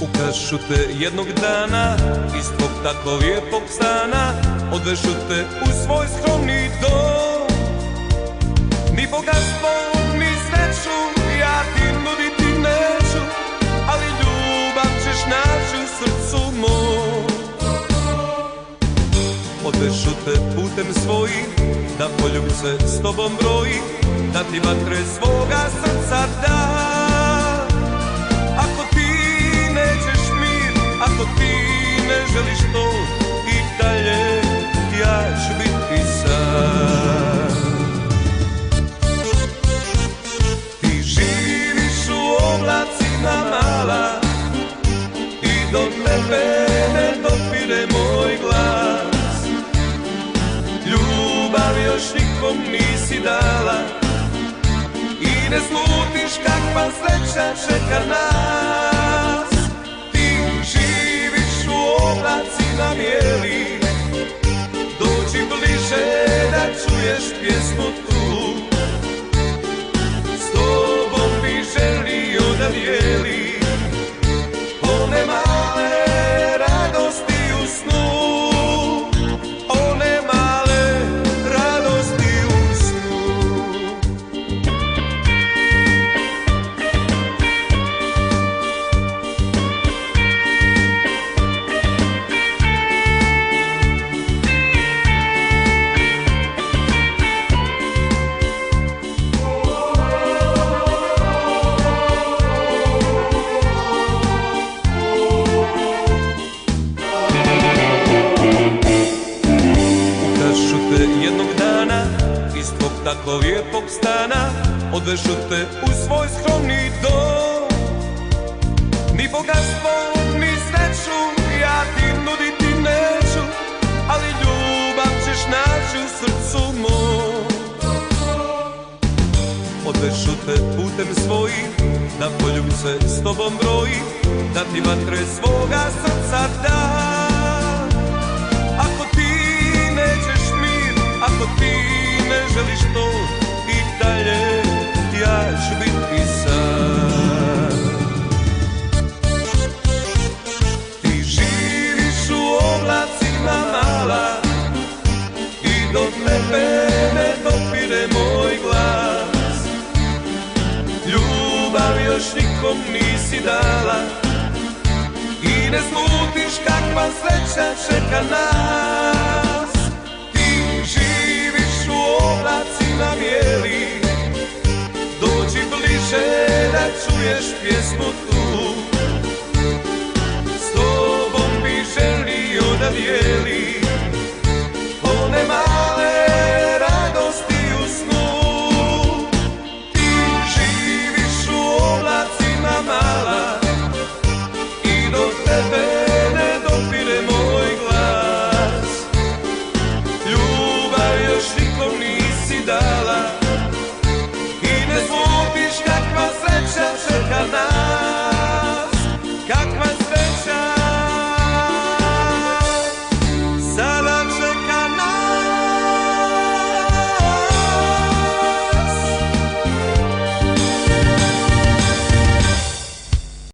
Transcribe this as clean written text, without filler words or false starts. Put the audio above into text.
Ukrašu te jednog dana iz tvog tako lijepog stana, odvežu te u svoj skromni dom. Ni bogatstvo, ni sreću ja ti nuditi neću, ali ljubav ćeš naći u srcu mom. Odvežu te putem svojim, da poljubce s tobom broji, da ti vatre svoga srca da. Ako ti ne želiš to i dalje, ja ću biti sam. Ti živiš u oblacima mala i do tebe ne dopire moj glas. Ljubav još nikom nisi dala i ne slutiš kakva sreća čeka nas. Živiš u oblacima bijeli, dođi bliže da čuješ pjesmu tu. S tobom bi želio da dijeli one male radosti u snu, one male radosti u snu. Jednog dana iz tvog tako lijepog stana, odvežu te u svoj skromni dom. Ni bogatstvo, ni sreću ja ti nuditi neću, ali ljubav ćeš naći u srcu mom. Odvežu te putem svojim, da poljubce s tobom broji, da ti vatre svoga srca da. Ako ti ne želiš to i dalje, ja ću biti sam. Ti živiš u oblacima mala i do tebe ne dopire moj glas. Ljubav još nikom nisi dala i ne slutiš kakva sreća čeka nas. Živiš u oblacima bijeli, dođi bliže da čuješ pjesmu tu.